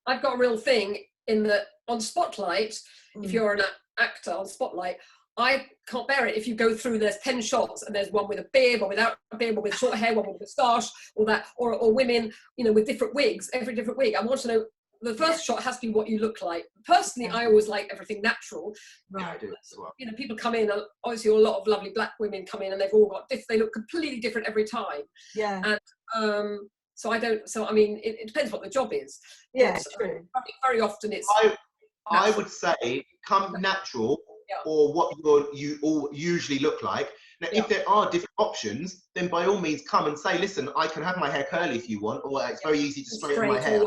I've got a real thing in that on Spotlight, if you're an actor on Spotlight, I can't bear it if you go through, there's 10 shots and there's one with a beard, one without a beard, one with short hair, one with a moustache, or women, you know, with different wigs, every different wig. I want to know, the first shot has to be what you look like. Personally, I always like everything natural. Right. I do as well. You know, people come in, obviously a lot of lovely black women come in and they've all got, they look completely different every time. Yeah. And so I mean, it depends what the job is. Yeah, true. Very often it's... I would say come natural, or what you all usually look like. Now, if there are different options, then by all means come and say, listen, I can have my hair curly if you want, or it's very easy to straighten my hair.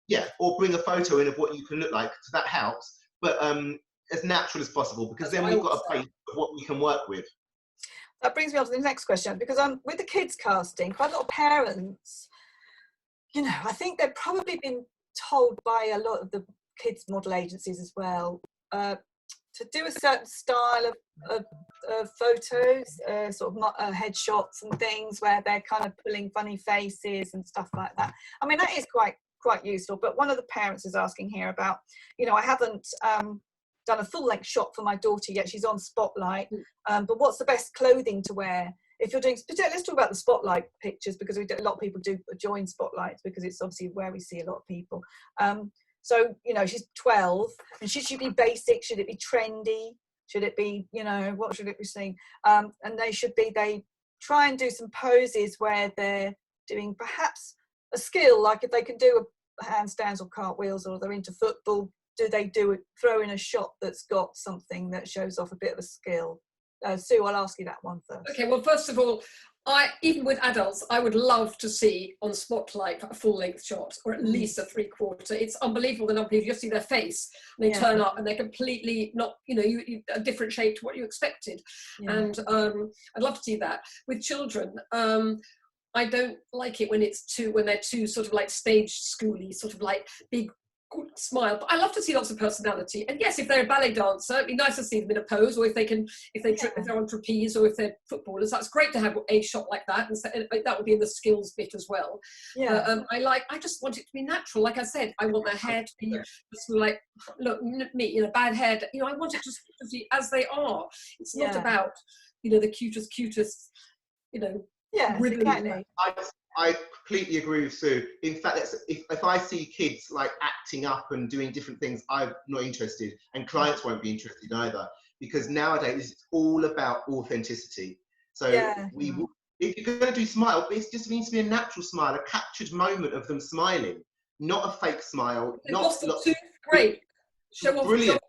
Yeah, or bring a photo in of what you can look like, so that helps. But as natural as possible, because then we've got a base of what we can work with. That brings me on to the next question, because with the kids casting, quite a lot of parents, you know, I think they've probably been told by a lot of the kids model agencies as well, to do a certain style of photos, sort of headshots and things where they're kind of pulling funny faces and stuff like that. I mean, that is quite useful. But one of the parents is asking here about, you know, I haven't done a full-length shot for my daughter yet. She's on Spotlight, but what's the best clothing to wear if you're doing? Let's talk about the Spotlight pictures, because a lot of people do join Spotlights because it's obviously where we see a lot of people. So, you know, she's 12, and should she be basic? Should it be trendy? Should it be, you know, what should it be saying? And they try and do some poses where they're doing perhaps a skill, like if they can do a handstands or cartwheels, or they're into football, do they throw in a shot that's got something that shows off a bit of a skill? Sue, I'll ask you that one first. Okay, well, first of all, even with adults, I would love to see on Spotlight a full-length shot, or at least a 3/4. It's unbelievable the number of people, you see their face, and they turn up and they're completely not, you know, a different shape to what you expected. And I'd love to see that. With children, I don't like it when they're too sort of like stage schooly, sort of like big good smile, but I love to see lots of personality. And yes, if they're a ballet dancer, it'd be nice to see them in a pose, or if they're on trapeze, or if they're footballers, that's great to have a shot like that, and so, that would be in the skills bit as well. I just want it to be natural. Like I said, I want their hair to be just like, look, me, you know, bad hair, you know, I want it just to be as they are. It's not about, you know, the cutest, you know. Yeah, exactly. I completely agree with Sue. In fact, if I see kids like acting up and doing different things, I'm not interested, and clients won't be interested either, because nowadays it's all about authenticity. So if you're going to do smile, it just needs to be a natural smile, a captured moment of them smiling, not a fake smile. Great. Show off. Brilliant.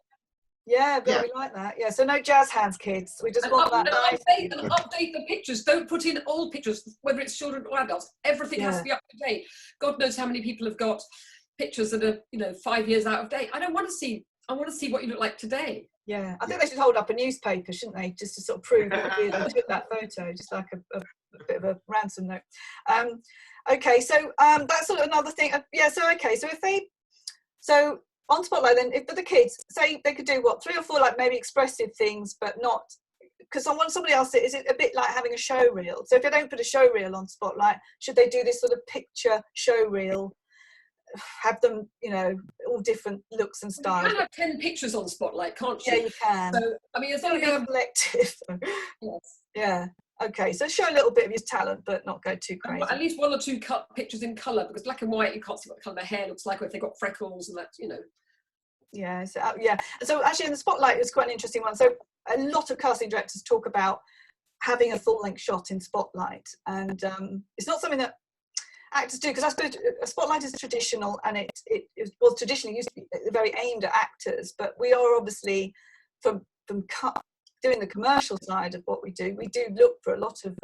Yeah, but we like that. Yeah, so no jazz hands, kids. We just want that nice. Update the pictures. Don't put in old pictures, whether it's children or adults. Everything has to be up to date. God knows how many people have got pictures that are, you know, 5 years out of date. I want to see what you look like today. Yeah, I think they should hold up a newspaper, shouldn't they, just to sort of prove what they took that photo, just like a bit of a ransom note. Okay, so that's sort of another thing. So on Spotlight, then, if for the kids, say they could do 3 or 4 like maybe expressive things, but not, because I want somebody else. Is it a bit like having a show reel? So if they don't put a show reel on Spotlight, should they do this sort of picture show reel? Have them, you know, all different looks and styles. You can have 10 pictures on Spotlight, can't you? Yeah, you can. So I mean, it's only collective. Yes. Yeah. Okay, so show a little bit of your talent, but not go too crazy. At least 1 or 2 cut pictures in colour, because black and white, you can't see what the colour of their hair looks like, or if they've got freckles and that, you know. Yeah, so actually in the Spotlight, it's quite an interesting one. So a lot of casting directors talk about having a full-length shot in Spotlight, and it's not something that actors do, because I suppose a Spotlight is traditional, and it was traditionally used to be very aimed at actors, but we are obviously, from doing the commercial side of what we do look for a lot of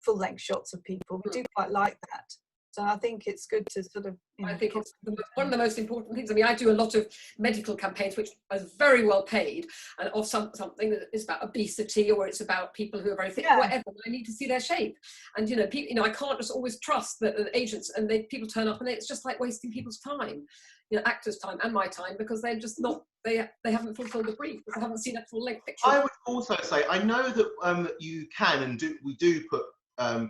full-length shots of people. We do quite like that. So I think it's good to sort of, you know, I think it's one of the most important things. I mean, I do a lot of medical campaigns, which are very well paid, and of something that is about obesity, or it's about people who are very thick, whatever. I need to see their shape, and you know, people, you know, I can't just always trust that the agents and people turn up, and it's just like wasting people's time, you know, actors' time and my time, because they're just not, they haven't fulfilled the brief, because they haven't seen a full-length picture. I would also say, I know that you can and we do put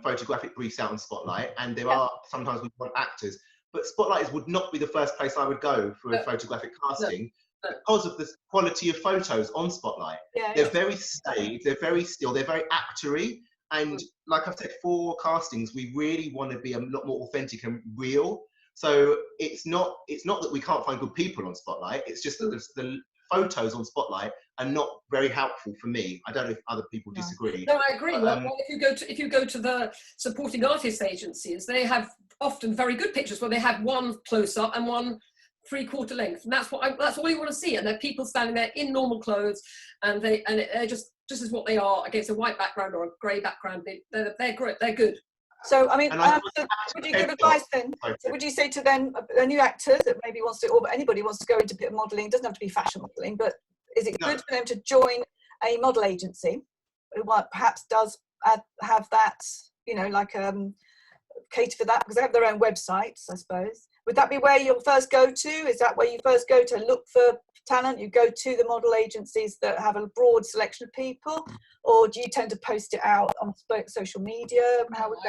photographic briefs out on Spotlight, and there are sometimes we want actors, but Spotlight would not be the first place I would go for a photographic casting because of the quality of photos on Spotlight. They're very staid, they're very still, they're very actory. And like I've said, for castings, we really want to be a lot more authentic and real. So it's not that we can't find good people on Spotlight. It's just that the photos on Spotlight are not very helpful for me. I don't know if other people disagree. No, I agree. Well, if you go to the supporting artist agencies, they have often very good pictures where they have one close up and one 3/4 length, and that's all you want to see. And they're people standing there in normal clothes, and they're just as what they are against a white background or a grey background. They're great. They're good. So, I mean, so would you give advice then? So would you say to then a new actor that maybe wants to, or anybody wants to go into modelling, doesn't have to be fashion modelling, but is it good for them to join a model agency who perhaps does have that, you know, like cater for that, because they have their own websites, I suppose? Would that be where you'll first go to? Is that where you first go to look for talent? You go to the model agencies that have a broad selection of people, or do you tend to post it out on social media? How would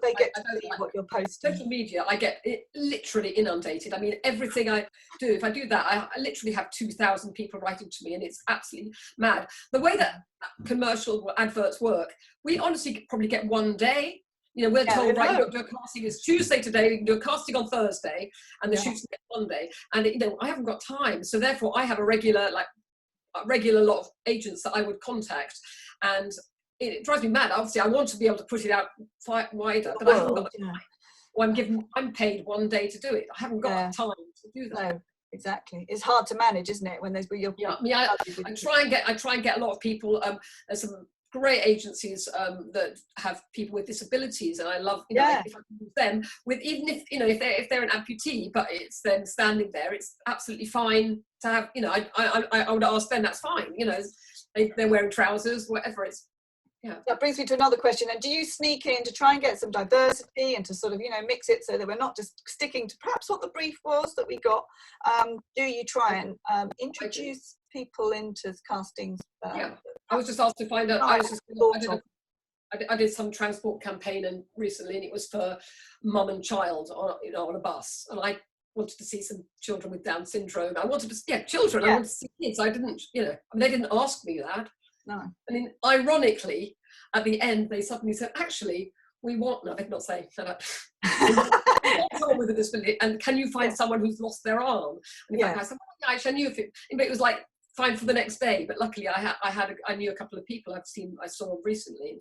they get to see what you're posting? Social media, I get it literally inundated. I mean, everything I do, if I do that, I literally have 2,000 people writing to me, and it's absolutely mad. The way that commercial adverts work, we honestly probably get one day. You know, we're told, right, you've got to do a casting, it's Tuesday today, we can do a casting on Thursday, and the shoot's Monday. And, you know, I haven't got time. So therefore, I have a regular lot of agents that I would contact. And it drives me mad. Obviously, I want to be able to put it out wider, but I haven't got the time. Well, I'm paid one day to do it. I haven't got time to do that. No, exactly. It's hard to manage, isn't it? When there's I try and get a lot of people. There's some great agencies that have people with disabilities, and I love, you know, if I can use them with, even if, you know, if they're an amputee, but it's them standing there, it's absolutely fine to have, you know, I would ask them, that's fine, you know, they're wearing trousers, whatever. It's That brings me to another question. And do you sneak in to try and get some diversity and to sort of, you know, mix it so that we're not just sticking to perhaps what the brief was that we got? Do you try and introduce people into castings? I was just asked to find out. I did some transport campaign and recently, and it was for mum and child on a bus, and I wanted to see some children with Down syndrome. I wanted to children. I wanted to see kids. I didn't, you know, I mean, they didn't ask me that. No. I mean, ironically, at the end, they suddenly said, actually, we want, no, I did not say, someone with a disability, and can you find someone who's lost their arm? And in fact, I said, well, actually, I knew but it was like fine for the next day. But luckily, I knew a couple of people I saw recently.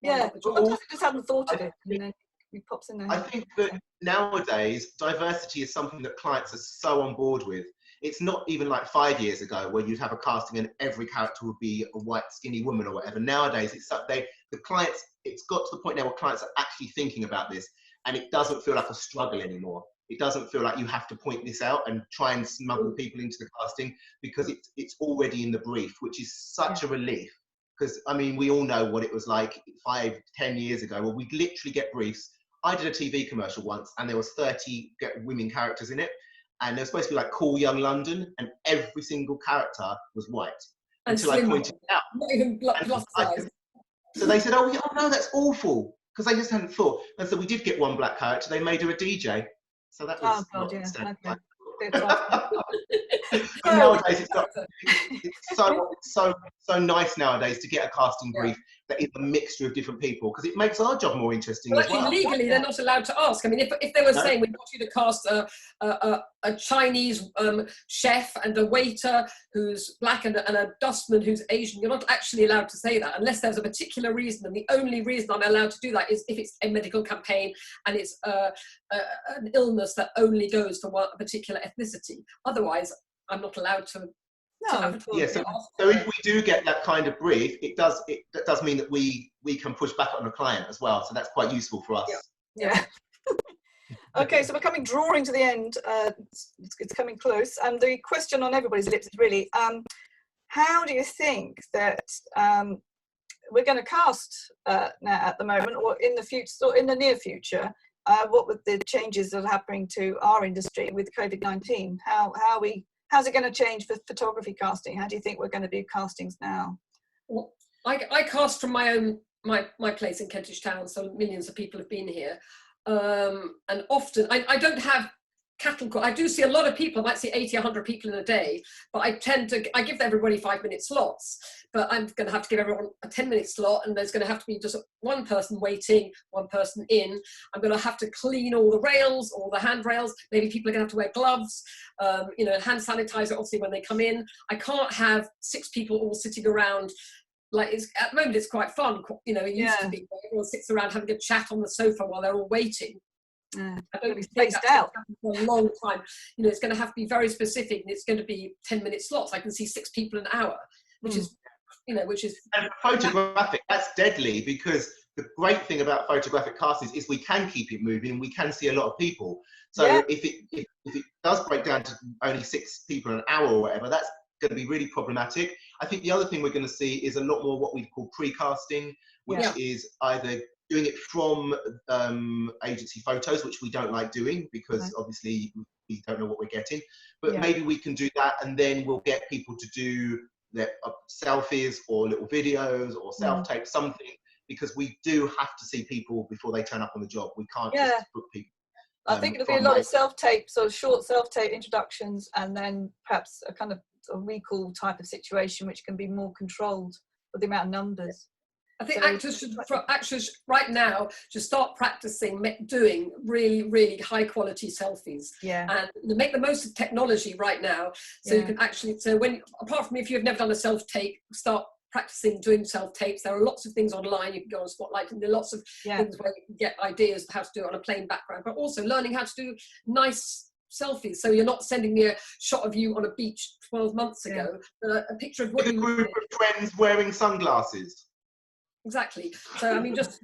Sometimes I just hadn't thought of it, and then it pops in there. I think that nowadays, diversity is something that clients are so on board with. It's not even like 5 years ago where you'd have a casting and every character would be a white skinny woman or whatever. Nowadays, it's got to the point now where clients are actually thinking about this, and it doesn't feel like a struggle anymore. It doesn't feel like you have to point this out and try and smuggle people into the casting, because it's already in the brief, which is such a relief. Because, I mean, we all know what it was like 5-10 years ago, where we'd literally get briefs. I did a TV commercial once, and there was 30 women characters in it. And they were supposed to be like Cool Young London, and every single character was white. Until I pointed it out. Not even plus size. So they said, oh no, that's awful. Because they just hadn't thought. And so we did get one black character. They made her a DJ. So that was nowadays it's so nice nowadays to get a casting brief that is a mixture of different people, because it makes our job more interesting as well. Legally, they're not allowed to ask. I mean, if they were saying we want you to cast a Chinese chef and a waiter who's black and a dustman who's Asian, you're not actually allowed to say that unless there's a particular reason. And the only reason I'm allowed to do that is if it's a medical campaign and it's an illness that only goes for a particular ethnicity. Otherwise, I'm not allowed to. So if we do get that kind of brief, that does mean that we can push back on the client as well. So that's quite useful for us. Okay, so we're drawing to the end. It's coming close, and the question on everybody's lips is really, how do you think that we're going to cast now at the moment, or in the future, or in the near future? What with the changes that are happening to our industry with COVID-19? How's it going to change for photography casting? How do you think we're going to do castings now? Well, I cast from my place in Kentish Town, so millions of people have been here. And often, I don't have cattle call. I do see a lot of people. I might see 80, 100 people in a day, but I give everybody 5-minute slots, but I'm going to have to give everyone a 10-minute slot, and there's going to have to be just one person waiting, one person in. I'm going to have to clean all the rails, all the handrails. Maybe people are going to have to wear gloves, hand sanitizer, obviously, when they come in. I can't have 6 people all sitting around. Like, at the moment, it's quite fun. It used to be where everyone sits around having a chat on the sofa while they're all waiting. I don't think that's out for a long time. It's going to have to be very specific, and it's going to be 10-minute slots. I can see 6 people an hour, which is and photographic. That's deadly, because the great thing about photographic castings is we can keep it moving, and we can see a lot of people. So if it does break down to only 6 people an hour or whatever, that's going to be really problematic. I think the other thing we're going to see is a lot more what we call pre-casting, which is either doing it from agency photos, which we don't like doing, because obviously we don't know what we're getting, but maybe we can do that, and then we'll get people to do their selfies or little videos or self-tape, something, because we do have to see people before they turn up on the job. We can't just book people. I think it'll be a lot of self-tape, so short self-tape introductions, and then perhaps a kind of a recall type of situation, which can be more controlled with the amount of numbers. I think actors right now should start practicing doing really, really high quality selfies. And make the most of technology right now. So you can actually, apart from if you've never done a self-tape, start practicing doing self-tapes. There are lots of things online. You can go on Spotlight, and there are lots of things where you can get ideas of how to do it on a plain background, but also learning how to do nice selfies. So you're not sending me a shot of you on a beach 12 months ago, but a picture of what you group of friends wearing sunglasses. Exactly. So I mean, just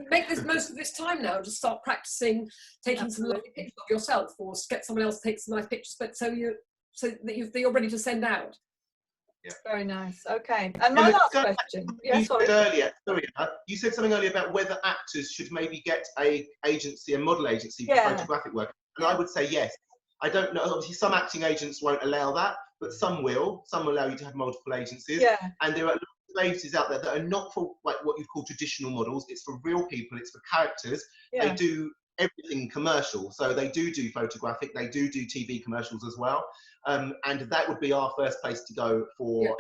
make this most of this time now. Just start practicing taking some lovely pictures of yourself, or get someone else to take some nice pictures. But so that you're ready to send out. Very nice. Okay. And my last question. You said earlier, you said something earlier about whether actors should maybe get a model agency for photographic work, and I would say yes. I don't know. Obviously, some acting agents won't allow that, but some will. Some will allow you to have multiple agencies. And there are agencies out there that are not for like what you call traditional models. It's for real people. It's for characters. They do everything commercial. So they do photographic. They do TV commercials as well. And that would be our first place to go for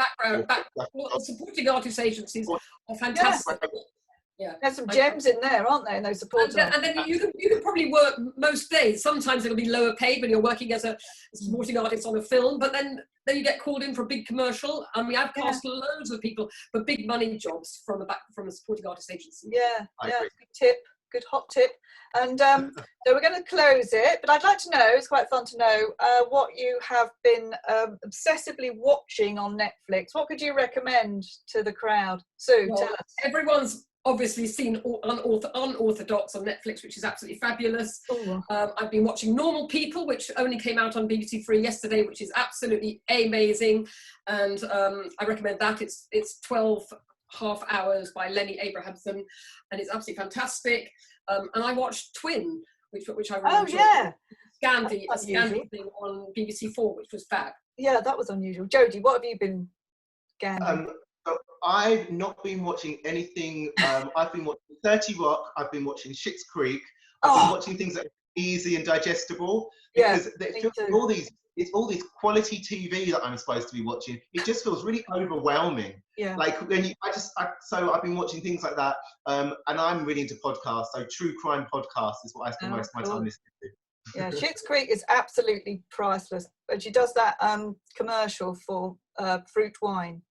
supporting artist agencies are fantastic. There's some gems in there, aren't there, in those support and then you can probably work most days. Sometimes it'll be lower paid when you're working as a supporting artist on a film, but then you get called in for a big commercial. I mean, I've cast loads of people for big money jobs from a supporting artist agency. Good tip, good hot tip. And so we're going to close it, but I'd like to know, it's quite fun to know what you have been obsessively watching on Netflix. What could you recommend to the crowd? Sue, tell us. Everyone's obviously seen Unorthodox on Netflix, which is absolutely fabulous. I've been watching Normal People, which only came out on BBC Three yesterday, which is absolutely amazing, and I recommend that. It's 12 half hours by Lenny Abrahamson, and it's absolutely fantastic. And I watched Twin, which I really enjoyed. Scandi thing on BBC Four, which was fab. Yeah, that was unusual. Jody, what have you been scanning? I've not been watching anything. I've been watching 30 Rock. I've been watching Schitt's Creek. I've been watching things that are easy and digestible, because it's all this quality TV that I'm supposed to be watching. It just feels really overwhelming. Like when so I've been watching things like that, and I'm really into podcasts. So true crime podcasts is what I spend most of my time listening to. Schitt's Creek is absolutely priceless. But she does that commercial for fruit wine.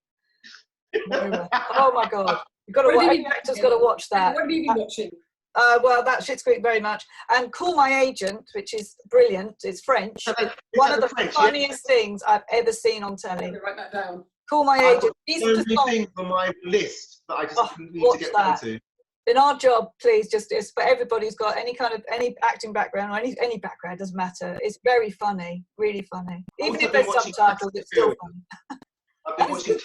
Oh my God! Every actor's got to watch that. What have you been watching? Well, that's Schitt's Creek very much. And Call My Agent, which is brilliant. It's French. It's one of the funniest things I've ever seen on telly. Write that down. Call My Agent. There's so many things on my list that I just need to get onto. In our job, please, it's for everybody who's got any acting background or any background, doesn't matter. It's very funny, really funny. Even if there's subtitles, it's still funny. I've been watching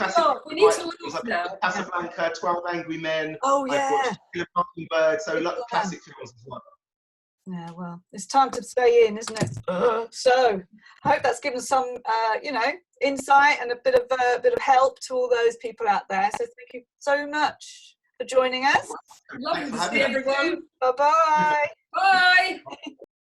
Casablanca, 12 Angry Men. Oh yeah. I've watched Kill a Mockingbird, so a lot of classic films as well. Yeah, well, it's time to stay in, isn't it? So, I hope that's given some, insight and a bit of help to all those people out there. So, thank you so much for joining us. Lovely to see everyone. Bye-bye. Bye.